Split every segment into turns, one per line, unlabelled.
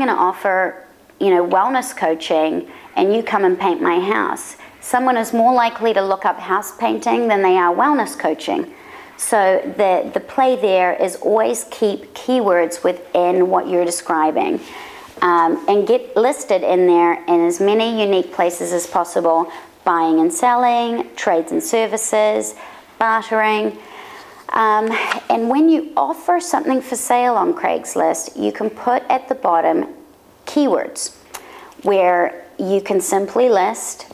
going to offer, you know, wellness coaching and you come and paint my house, someone is more likely to look up house painting than they are wellness coaching. So the play there is always keep keywords within what you're describing, and get listed in there in as many unique places as possible: buying and selling, trades and services, bartering. And when you offer something for sale on Craigslist, you can put at the bottom keywords where you can simply list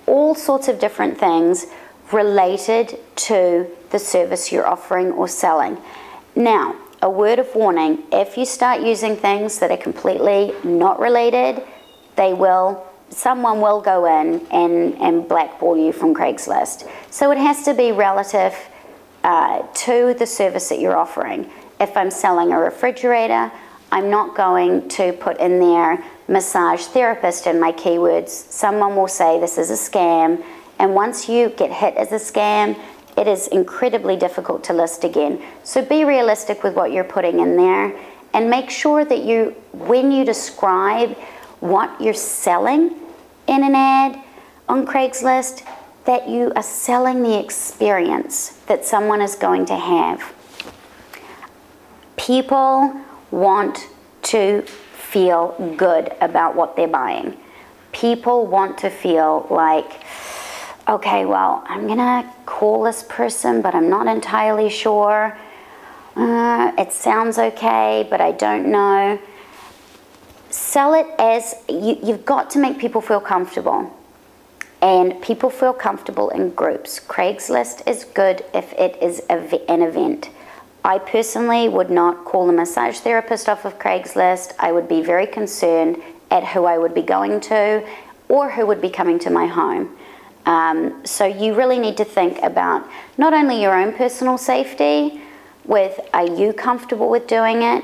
all sorts of different things related to the service you're offering or selling. Now, a word of warning: if you start using things that are completely not related, someone will go in and blackball you from Craigslist. So it has to be relative to the service that you're offering. If I'm selling a refrigerator, I'm not going to put in there massage therapist in my keywords. Someone will say this is a scam, and once you get hit as a scam, it is incredibly difficult to list again. So be realistic with what you're putting in there, and make sure that when you describe what you're selling in an ad on Craigslist, that you are selling the experience that someone is going to have. People want to feel good about what they're buying. People want to feel like, okay, well, I'm gonna call this person, but I'm not entirely sure. It sounds okay, but I don't know. Sell it as, you've got to make people feel comfortable. And people feel comfortable in groups. Craigslist is good if it is an event. I personally would not call a massage therapist off of Craigslist. I would be very concerned at who I would be going to or who would be coming to my home. So you really need to think about not only your own personal safety with, are you comfortable with doing it,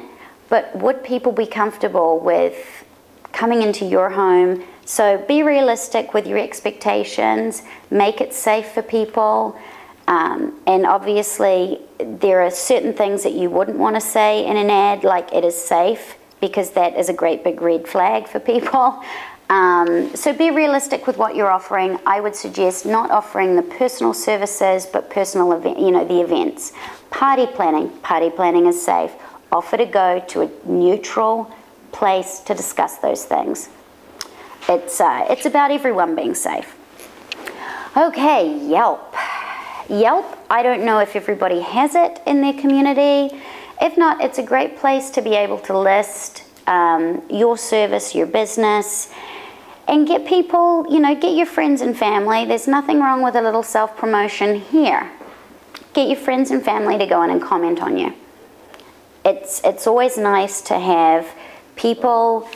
but would people be comfortable with coming into your home? So be realistic with your expectations, make it safe for people, and obviously there are certain things that you wouldn't want to say in an ad, like it is safe, because that is a great big red flag for people. So be realistic with what you're offering. I would suggest not offering the personal services, but personal event, the events. Party planning is safe. Offer to go to a neutral place to discuss those things. It's about everyone being safe. Okay, Yelp. Yelp, I don't know if everybody has it in their community. If not, it's a great place to be able to list your service, your business, and get people, get your friends and family. There's nothing wrong with a little self-promotion here. Get your friends and family to go in and comment on you. It's always nice to have people,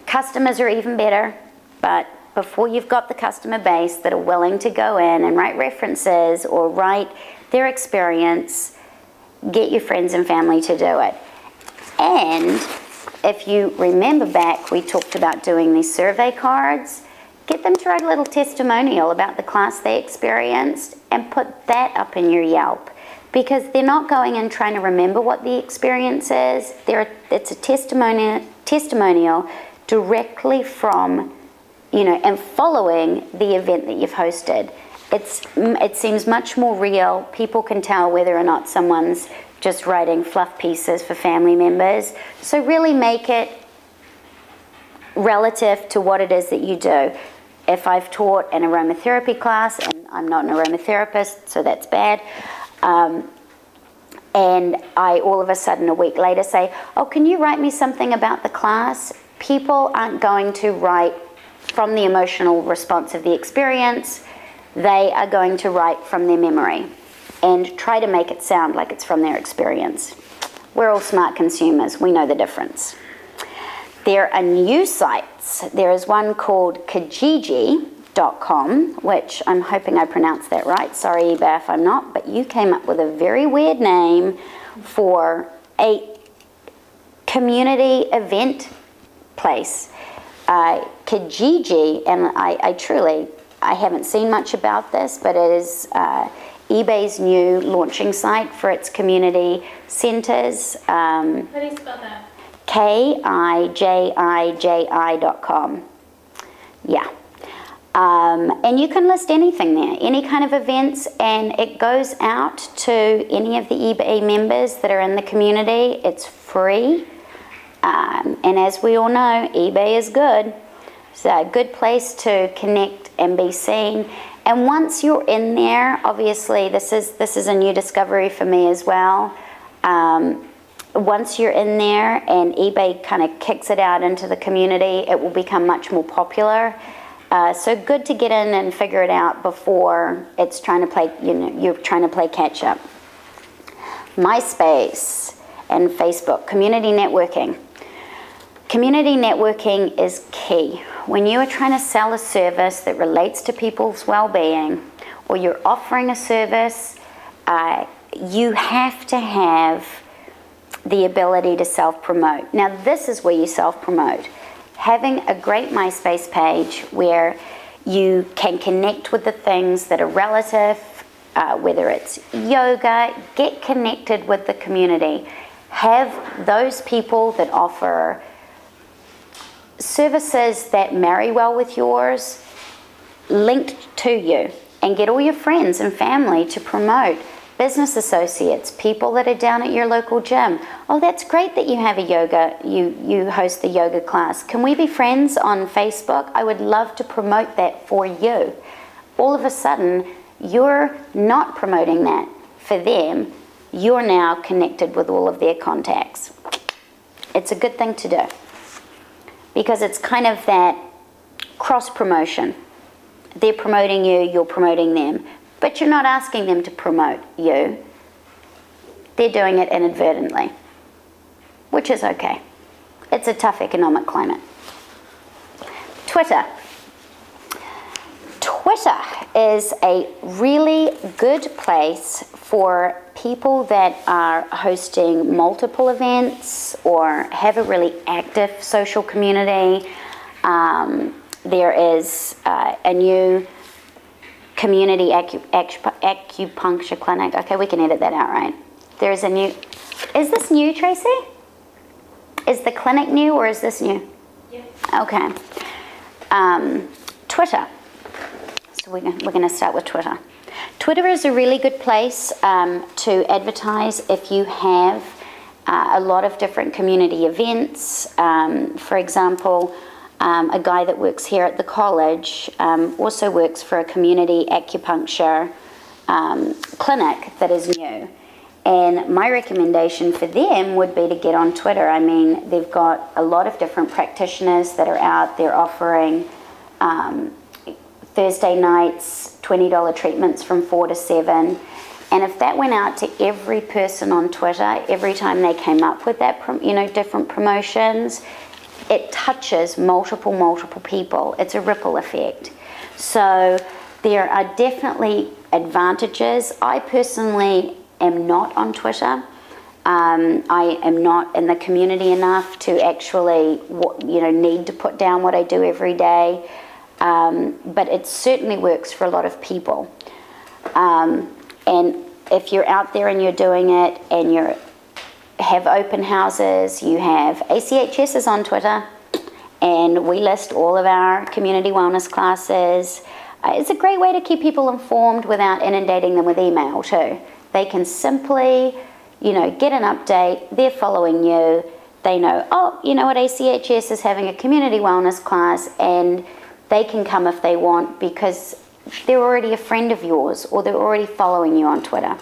customers are even better, but before you've got the customer base that are willing to go in and write references or write their experience, get your friends and family to do it. And if you remember back, we talked about doing these survey cards. Get them to write a little testimonial about the class they experienced and put that up in your Yelp, because they're not going in trying to remember what the experience is. It's a testimonial directly from, and following the event that you've hosted. It seems much more real. People can tell whether or not someone's just writing fluff pieces for family members. So really make it relative to what it is that you do. If I've taught an aromatherapy class, and I'm not an aromatherapist, so that's bad, and I all of a sudden a week later say, oh, can you write me something about the class? People aren't going to write from the emotional response of the experience. They are going to write from their memory and try to make it sound like it's from their experience. We're all smart consumers. We know the difference. There are new sites. There is one called Kijiji.com, which I'm hoping I pronounced that right. Sorry, eBay, if I'm not, but you came up with a very weird name for a community event place. Kijiji, and I haven't seen much about this, but it is eBay's new launching site for its community centers.
How do you spell that?
kijiji.com. Yeah. And you can list anything there, any kind of events, and it goes out to any of the eBay members that are in the community. It's free. And as we all know, eBay is good. It's a good place to connect and be seen. And once you're in there, obviously this is a new discovery for me as well. Once you're in there and eBay kind of kicks it out into the community, it will become much more popular. So good to get in and figure it out before it's trying to play, you're trying to play catch up. MySpace and Facebook, community networking. Community networking is key. When you are trying to sell a service that relates to people's well-being, or you're offering a service, you have to have the ability to self-promote. Now this is where you self-promote. Having a great MySpace page where you can connect with the things that are relative, whether it's yoga, get connected with the community. Have those people that offer services that marry well with yours linked to you, and get all your friends and family to promote. Business associates, people that are down at your local gym. Oh, that's great that you have a yoga, you host the yoga class. Can we be friends on Facebook? I would love to promote that for you. All of a sudden, you're not promoting that for them. You're now connected with all of their contacts. It's a good thing to do, because it's kind of that cross promotion. They're promoting you, you're promoting them. But you're not asking them to promote you. They're doing it inadvertently, which is okay. It's a tough economic climate. Twitter. Twitter is a really good place for people that are hosting multiple events or have a really active social community. There is a new community acupuncture clinic. Okay, we can edit that out, right? There's a new, is this new, Tracy? Is the clinic new or is this new? Yeah. Okay. Twitter. So we're going to start with Twitter. Twitter is a really good place to advertise if you have a lot of different community events. For example, a guy that works here at the college also works for a community acupuncture clinic that is new. And my recommendation for them would be to get on Twitter. I mean, they've got a lot of different practitioners that are out there offering Thursday nights, $20 treatments from 4 to 7. And if that went out to every person on Twitter, every time they came up with that, different promotions, it touches multiple people. It's a ripple effect. So there are definitely advantages. I personally am not on Twitter. I am not in the community enough to actually, need to put down what I do every day. But it certainly works for a lot of people. And if you're out there and you're doing it and you have open houses, you have ACHS is on Twitter, and we list all of our community wellness classes. It's a great way to keep people informed without inundating them with email too. They can simply, get an update. They're following you. They know, oh, you know what, ACHS is having a community wellness class, and they can come if they want because they're already a friend of yours or they're already following you on Twitter.